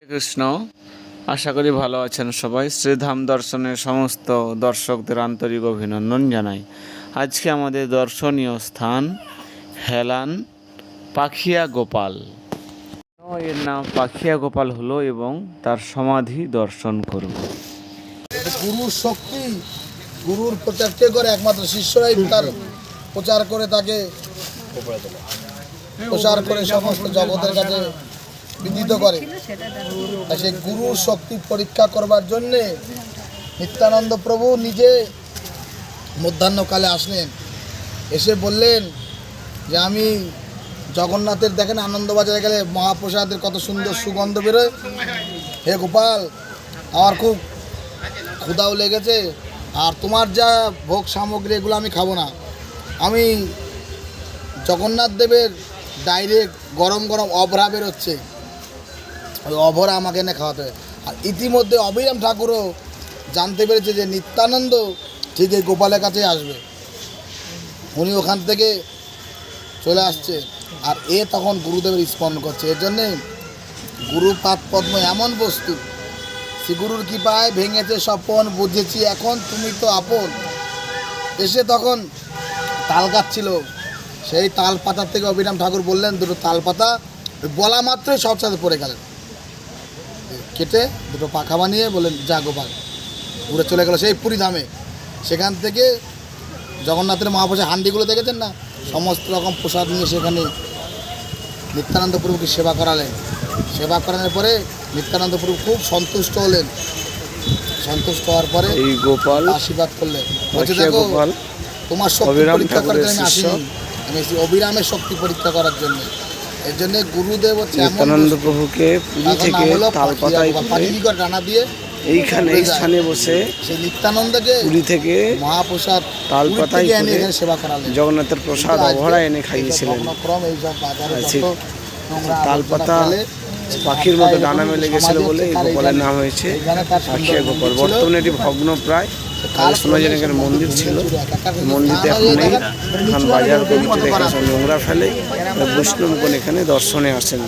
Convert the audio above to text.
কৃষ্ণ, আশা করি ভালো আছেন সবাই। শ্রীধাম দর্শনের সমস্ত দর্শকদের আন্তরিক অভিনন্দন জানাই। আজকে আমাদের দর্শনীয় স্থান হেলান পাখিয়া গোপাল। এর নাম পাখিয়া গোপাল হলো এবং তার সমাধি দর্শন করব। গুরুর শক্তি, গুরুর প্রচারকে করে একমাত্র শিষ্যরাই তার প্রচার করে তাকে প্রচার করে সমস্ত জগতের কাছে বিদিত করে। আর সেই গুরুর শক্তি পরীক্ষা করবার জন্যে নিত্যানন্দ প্রভু নিজে মধ্যাহ্নকালে আসলেন, এসে বললেন যে আমি জগন্নাথের দেখেন আনন্দবাজারে গেলে মহাপ্রসাদের কত সুন্দর সুগন্ধ বেরোয়। হে গোপাল, আমার খুব ক্ষুধাও লেগেছে, আর তোমার যা ভোগ সামগ্রী এগুলো আমি খাবো না। আমি জগন্নাথ দেবের ডাইরেক্ট গরম গরম অভরা বেরোচ্ছে, ওই অভরা আমাকে এনে খাওয়াতে হবে। আর ইতিমধ্যে অবিরাম ঠাকুরও জানতে পেরেছে যে নিত্যানন্দ ঠিক এই গোপালের কাছে আসবে, উনি ওখান থেকে চলে আসছে। আর এ তখন গুরুদেবের স্মরণ করছে। এর জন্যে গুরুপাদ পদ্ম এমন বস্তু, শ্রী গুরুর কৃপায় ভেঙেছে স্বপন, বুঝেছি এখন তুমি তো আপন। এসে তখন তাল গাচ্ছিল, সেই তাল পাতার থেকে অবিরাম ঠাকুর বললেন দুটো তাল পাতা, বলা মাত্রই সব সাথে পড়ে গেলেন, কেটে দুটো পাখা বানিয়ে বললেন যা গোপাল, উড়ে চলে গেল সেই পুরী ধামে। সেখান থেকে জগন্নাথের মহাপ্রসাদ হান্ডিগুলো দেখেছেন না, সমস্ত রকম প্রসাদ নিয়ে সেখানে নিত্যানন্দ প্রভুকে সেবা করালেন। সেবা করানোর পরে নিত্যানন্দ প্রভু খুব সন্তুষ্ট হলেন। সন্তুষ্ট হওয়ার পরে এই গোপাল আশীর্বাদ করলেন, বলছে দেখো তোমার শক্তি পরীক্ষা করার জন্য আমি আসিনি, আমি এসেছি অবিরামের শক্তি পরীক্ষা করার জন্য। এর জন্য গুরুদেব হচ্ছে নিত্যানন্দ প্রভুকে পুরী থেকে তালপাতায় করে ডানা দিয়ে এইখানে এই স্থানে বসে সেই নিত্যানন্দকে পুরী থেকে মহাপ্রসাদ তালপাতায় এনে এখানে সেবা করালেন। জগন্নাথের প্রসাদ অভরা এনে খাইয়েছিলেন। তালপাতা পাখির মতো ডানা মেলে গেছিল বলে এই গোপালের নাম হয়েছে পাখিয়া গোপাল। বর্তমানে এটি ভগ্ন প্রায়। আগে শোনা যায় এখানে মন্দির ছিল, মন্দিরটা এখন নেই, এখন বাজার কমিটি দেখে সব নোংরা ফেলে। বৈষ্ণবগণ এখানে দর্শনে আসেন।